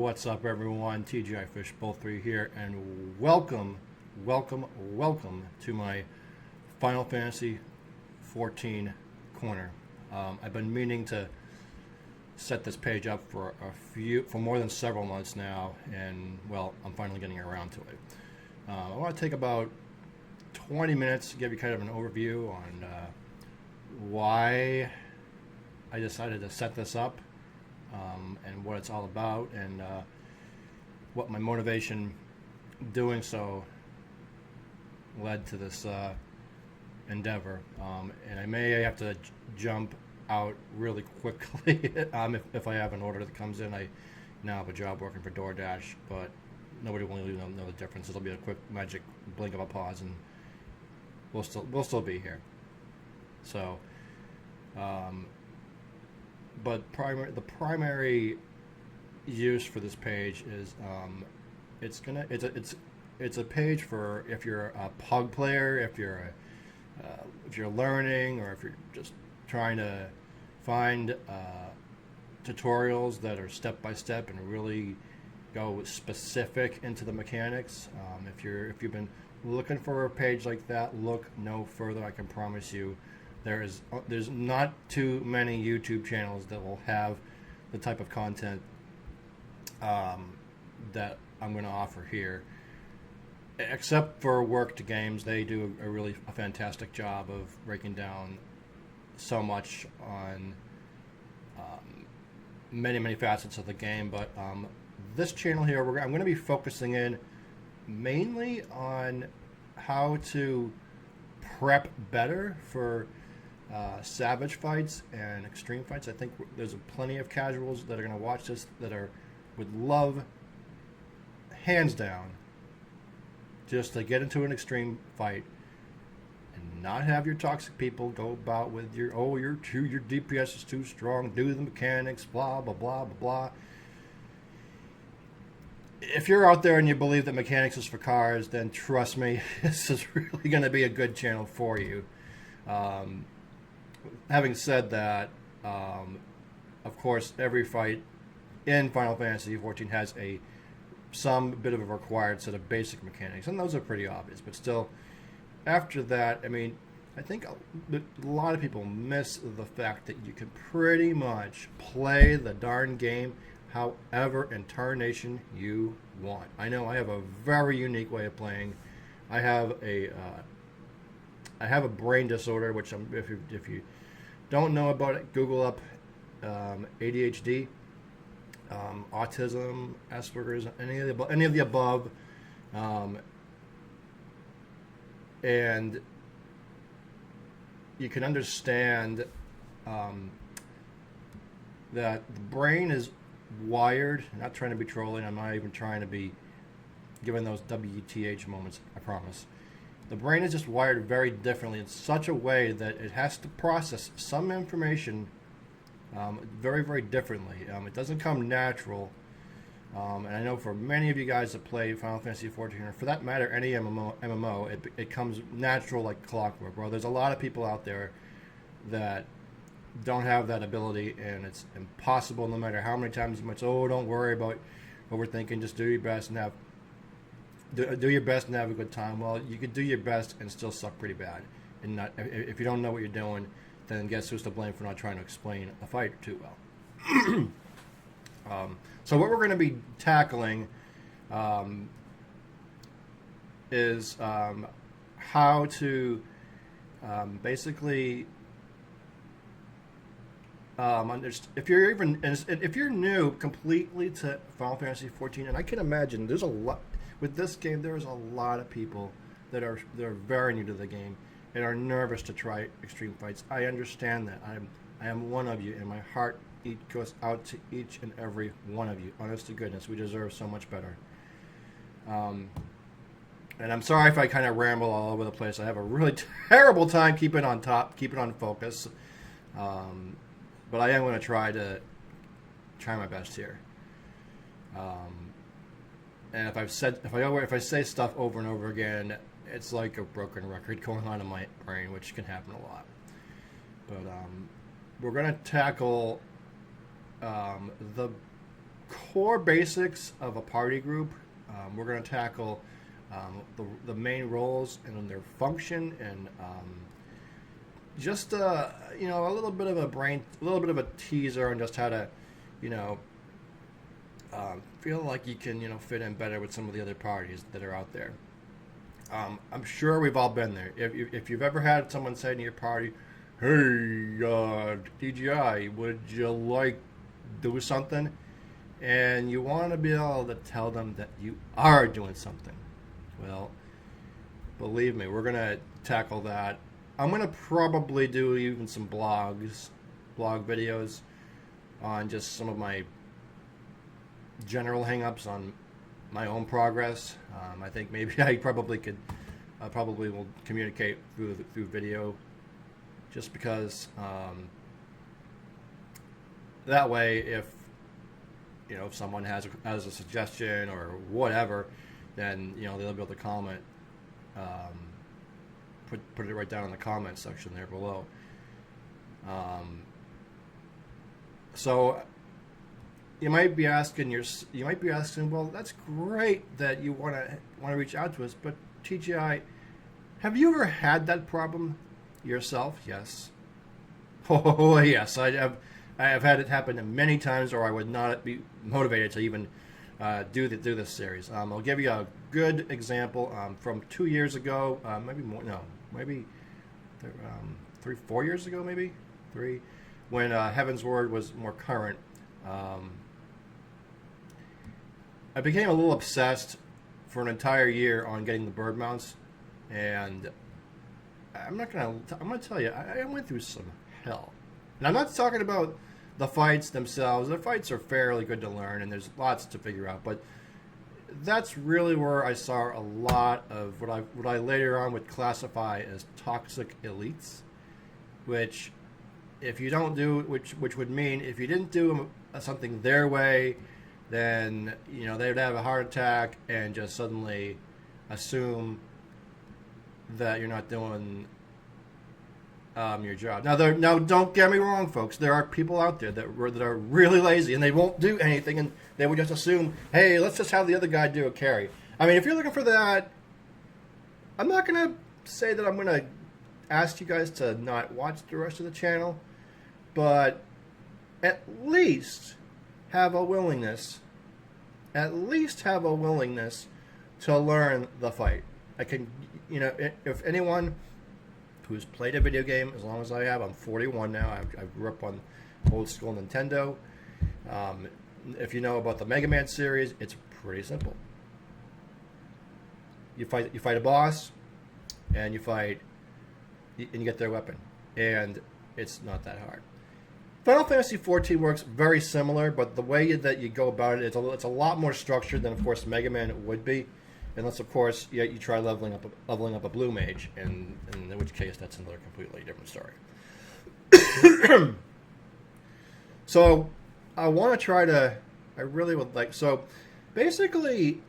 What's up, everyone? TGI Fish, both three here, and welcome to my Final Fantasy 14 corner. I've been meaning to set this page up for more than several months now, and well, I'm finally getting around to it. I want to take about 20 minutes to give you kind of an overview on why I decided to set this up. And what it's all about, and what my motivation doing so led to this endeavor. And I may have to jump out really quickly if I have an order that comes in. I now have a job working for DoorDash, but nobody will really know the difference. It'll be a quick magic blink of a pause, and we'll still be here. So. But the primary use for this page is it's a page for if you're a pug player, if you're learning, or if you're just trying to find tutorials that are step by step and really go specific into the mechanics. If you've been looking for a page like that, look no further. I can promise you. There's not too many YouTube channels that will have the type of content that I'm going to offer here. Except for Work to Games, they do a fantastic job of breaking down so much on many facets of the game. But this channel here, I'm going to be focusing in mainly on how to prep better for savage fights and extreme fights. I think there's plenty of casuals that are going to watch this that would love, hands down, just to get into an extreme fight and not have your toxic people go about with your DPS is too strong, do the mechanics, blah blah blah blah blah. If you're out there and you believe that mechanics is for cars, then trust me, this is really going to be a good channel for you. Having said that, of course, every fight in Final Fantasy XIV has some bit of a required set of basic mechanics, and those are pretty obvious. But still, after that, I mean, I think a lot of people miss the fact that you can pretty much play the darn game however in tarnation you want. I know I have a very unique way of playing. I have a brain disorder, which if you don't know about it, Google up ADHD, autism, Asperger's, any of the above, and you can understand that the brain is wired. I'm not trying to be trolling. I'm not even trying to be giving those WTH moments, I promise. The brain is just wired very differently in such a way that it has to process some information very differently. It doesn't come natural. And I know for many of you guys that play Final Fantasy XIV, or for that matter, any MMO, it comes natural like clockwork. Well, there's a lot of people out there that don't have that ability, and it's impossible no matter how many times you might say, oh, don't worry about overthinking, just do your best and do your best and have a good time. Well, you could do your best and still suck pretty bad. And if you don't know what you're doing, then guess who's to blame for not trying to explain a fight too well. So what we're going to be tackling is how to basically if you're new completely to Final Fantasy XIV, and I can imagine there's a lot with this game. There's a lot of people that are very new to the game and are nervous to try extreme fights. I understand that. I am one of you, and my heart goes out to each and every one of you. Honest to goodness, we deserve so much better. And I'm sorry if I kind of ramble all over the place. I have a really terrible time keeping on focus. But I am going to try my best here. And if I say stuff over and over again, it's like a broken record going on in my brain, which can happen a lot. But we're going to tackle the core basics of a party group. We're going to tackle the main roles and their function, and just you know, a little bit of a teaser on just how to, you know, feel like you can, you know, fit in better with some of the other parties that are out there. I'm sure we've all been there. If you've ever had someone say to your party, "Hey, DGI, would you like to do something?" And you want to be able to tell them that you are doing something. Well, believe me, we're going to tackle that. I'm going to probably do even some blog videos on just some of my general hang-ups on my own progress. I think maybe I probably will communicate through video, just because that way, if you know, if someone has a suggestion or whatever, then, you know, they'll be able to comment, put it right down in the comment section there below. So you might be asking, well, that's great that you want to reach out to us, but TGI, have you ever had that problem yourself? Yes. Oh yes, I have had it happen many times, or I would not be motivated to even do this series. I'll give you a good example from 2 years ago, maybe more. No, maybe 4 years ago, maybe 3, when Heaven's Word was more current. I became a little obsessed for an entire year on getting the bird mounts, and I'm gonna tell you, I went through some hell. And I'm not talking about the fights themselves. The fights are fairly good to learn, and there's lots to figure out. But that's really where I saw a lot of what I later on would classify as toxic elites, which, if you don't do, which would mean if you didn't do something their way, then, you know, they'd have a heart attack and just suddenly assume that you're not doing your job. Now, don't get me wrong, folks. There are people out there that are really lazy, and they won't do anything, and they would just assume, hey, let's just have the other guy do a carry. I mean, if you're looking for that, I'm not going to say that I'm going to ask you guys to not watch the rest of the channel, but at least have a willingness. At least have a willingness to learn the fight. I can, you know, if anyone who's played a video game as long as I have, I'm 41 now. I grew up on old school Nintendo. If you know about the Mega Man series, it's pretty simple. You fight a boss, and you get their weapon, and it's not that hard. Final Fantasy XIV works very similar, but the way that you go about it, it's a lot more structured than, of course, Mega Man would be. Unless, of course, you try leveling up a blue mage, and in which case that's another completely different story. So, I want to try to. I really would like. So, basically,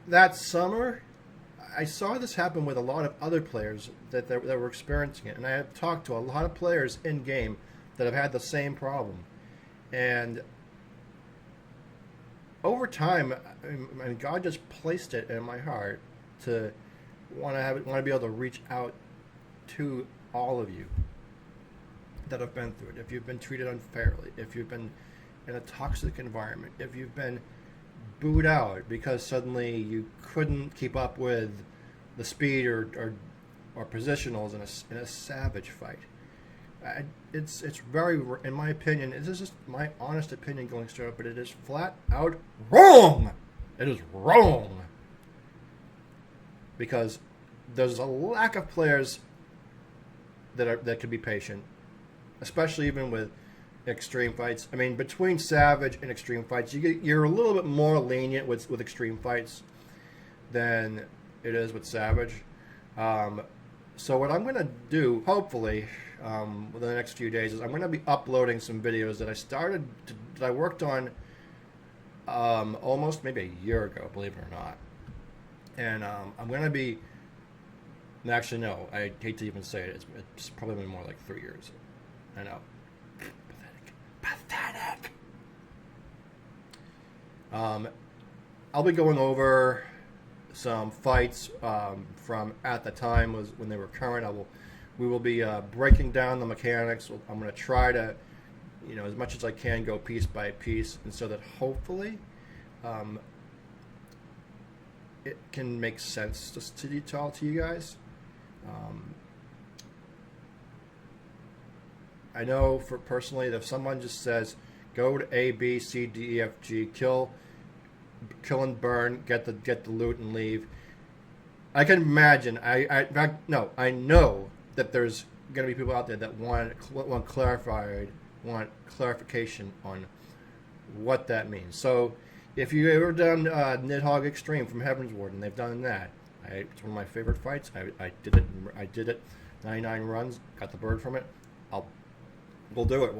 that summer, I saw this happen with a lot of other players that were experiencing it, and I have talked to a lot of players in game that have had the same problem, and over time, I mean, God just placed it in my heart to want to be able to reach out to all of you that have been through it. If you've been treated unfairly, if you've been in a toxic environment, if you've been booed out because suddenly you couldn't keep up with the speed or positionals in a savage fight. It's very, in my opinion, this is just my honest opinion going straight up, but it is flat out wrong. It is wrong. Because there's a lack of players that can be patient, especially even with extreme fights. I mean, between savage and extreme fights, you're a little bit more lenient with extreme fights than it is with savage. So what I'm going to do, hopefully, within the next few days, is I'm going to be uploading some videos that I worked on almost maybe a year ago, believe it or not. And I'm going to be, actually no, I hate to even say it, it's probably been more like 3 years. I know. Pathetic. I'll be going over some fights from at the time was when they were current. We will be breaking down the mechanics. I'm going to try to, as much as I can, go piece by piece, and so that hopefully it can make sense to you guys. I know for personally that if someone just says go to A, B, C, D, E, F, G, kill and burn, get the loot and leave. I can imagine. In fact, no, I know that there's going to be people out there that want clarification on what that means. So, if you ever done Nidhogg Extreme from Heaven's Ward, and they've done that, it's one of my favorite fights. I did it. 99 runs, got the bird from it. We'll do it.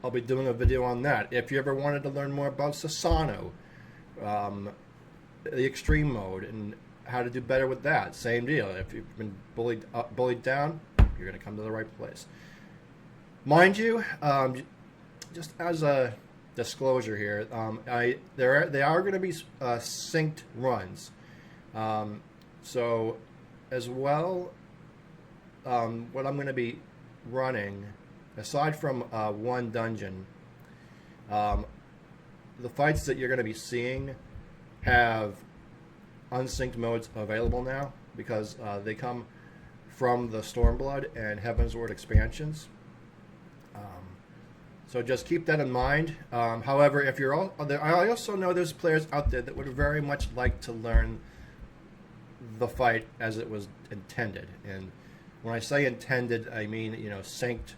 I'll be doing a video on that. If you ever wanted to learn more about Sasano, the extreme mode, and how to do better with that, same deal. If you've been bullied down, you're going to come to the right place. Mind you, just as a disclosure here, they are going to be synced runs. So, as well, what I'm going to be running, aside from one dungeon, the fights that you're going to be seeing have unsynced modes available now because they come from the Stormblood and Heaven's Ward expansions. So just keep that in mind. However, if you're all there, I also know there's players out there that would very much like to learn the fight as it was intended. And when I say intended, I mean synced.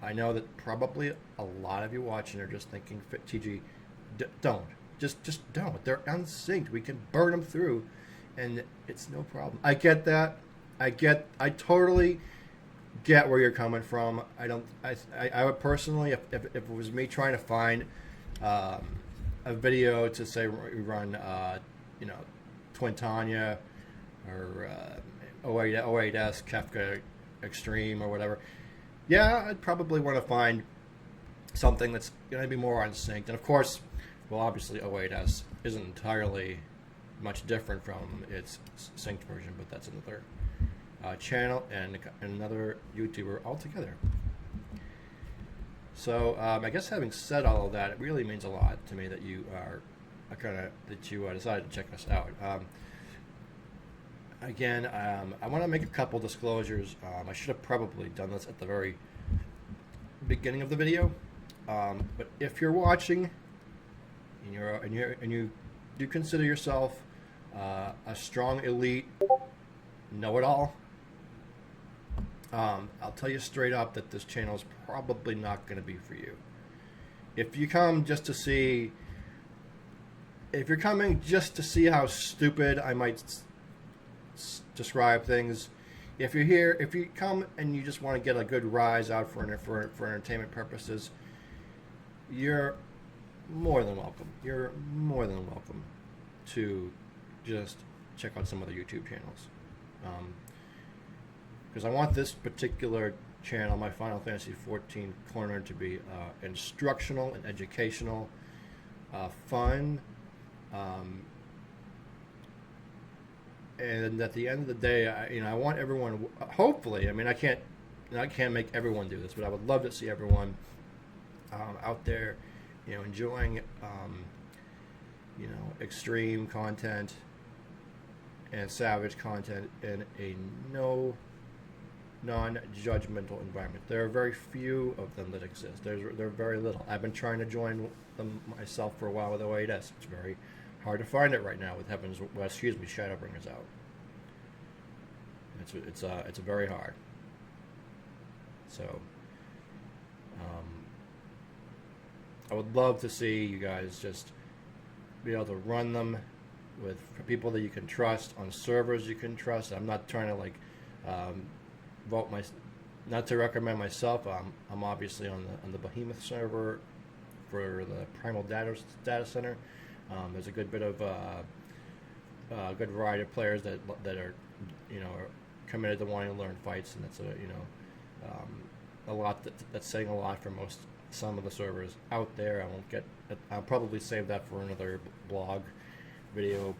I know that probably a lot of you watching are just thinking, TG, don't. Just don't. They're unsynced. We can burn them through, and it's no problem. I get that. I totally get where you're coming from. I would personally, if it was me trying to find a video to say run, Twin Tanya or 08S Kefka Extreme or whatever, yeah, I'd probably want to find something that's going to be more unsynced. And of course, well, obviously 08S isn't entirely much different from its synced version, but that's another channel and another YouTuber altogether. So I guess having said all of that, it really means a lot to me that you decided to check us out. Again, I want to make a couple disclosures. I should have probably done this at the very beginning of the video, but if you're watching and you do consider yourself a strong elite know-it-all, I'll tell you straight up that this channel is probably not going to be for you. If you're coming just to see how stupid I might describe things, if you come and you just want to get a good rise out for entertainment purposes, you're more than welcome. You're more than welcome to just check out some other YouTube channels. Because I want this particular channel, my Final Fantasy XIV corner, to be instructional and educational, fun, and at the end of the day, I want everyone. Hopefully, I can't make everyone do this, but I would love to see everyone out there, enjoying, extreme content and savage content in a non-judgmental environment. There are very few of them that exist. There are very little. I've been trying to join them myself for a while with 08S. It's very hard to find it right now with Shadowbringers out. It's very hard. So I would love to see you guys just be able to run them with people that you can trust on servers you can trust. I'm not trying to not to recommend myself. I'm obviously on the Behemoth server for the Primal Data Center. There's a good bit of a good variety of players that are are committed to wanting to learn fights, and that's a lot that's saying a lot for most some of the servers out there. I'll probably save that for another blog video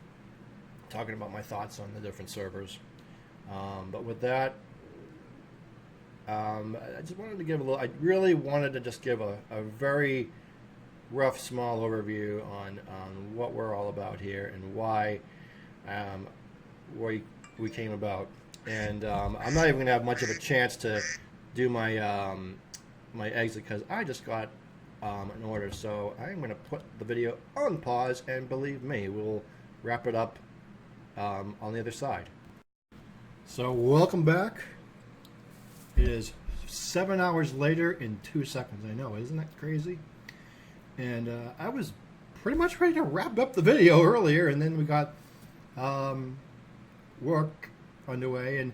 talking about my thoughts on the different servers. But with that, I just wanted to give a little. I really wanted to just give a very rough, small overview on what we're all about here and why we came about. And I'm not even going to have much of a chance to do my my exit because I just got an order. So I'm going to put the video on pause, and believe me, we'll wrap it up on the other side. So welcome back. It is 7 hours later in 2 seconds. I know, isn't that crazy? And I was pretty much ready to wrap up the video earlier, and then we got work underway. And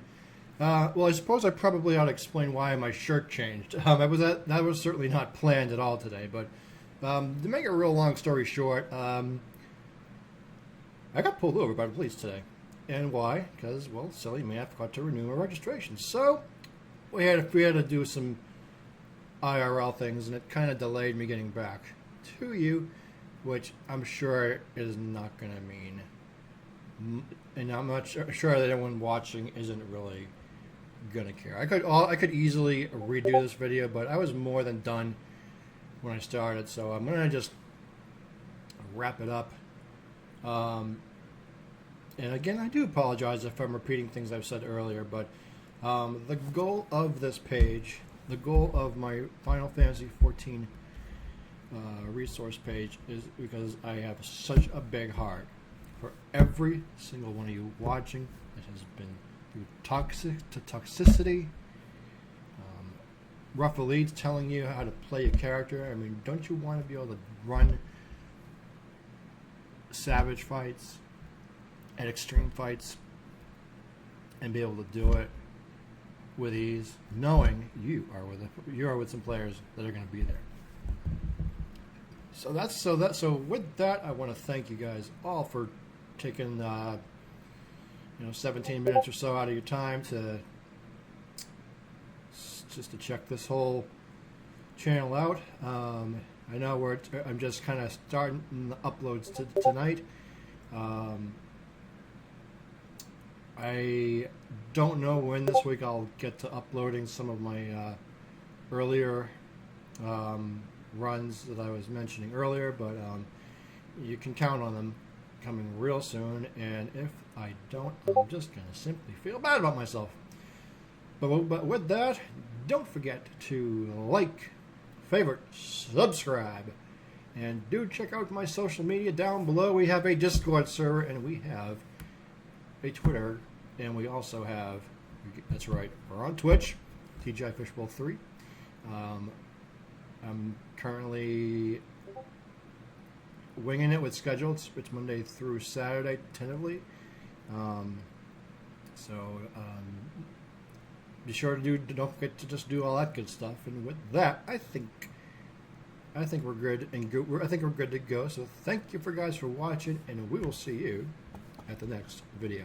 well, I suppose I probably ought to explain why my shirt changed. That was certainly not planned at all today. But to make a real long story short, I got pulled over by the police today. And why? Because, well, silly me, I forgot to renew my registration. So we had to do some IRL things, and it kind of delayed me getting back to you, which I'm sure is not going to mean, and I'm not sure that anyone watching isn't really going to care. I could easily redo this video, but I was more than done when I started, so I'm going to just wrap it up. And again, I do apologize if I'm repeating things I've said earlier, but the goal of this page, the goal of my Final Fantasy XIV resource page is because I have such a big heart for every single one of you watching. It has been through toxicity, rough elites telling you how to play your character. I mean, don't you want to be able to run savage fights and extreme fights and be able to do it with ease, knowing you are with some players that are going to be there. So with that, I want to thank you guys all for taking 17 minutes or so out of your time to check this whole channel out. I know I'm just kind of starting the uploads tonight. I don't know when this week I'll get to uploading some of my earlier runs that I was mentioning earlier, but you can count on them coming real soon, and if I don't, I'm just going to simply feel bad about myself. But with that, don't forget to like, favorite, subscribe, and do check out my social media down below. We have a Discord server, and we have a Twitter, and we also have, that's right, we're on Twitch, TGI Fishbowl 3. I'm currently winging it with schedules. It's Monday through Saturday, tentatively. Be sure to don't forget to just do all that good stuff. And with that, I think we're good I think we're good to go. So thank you guys for watching, and we will see you at the next video.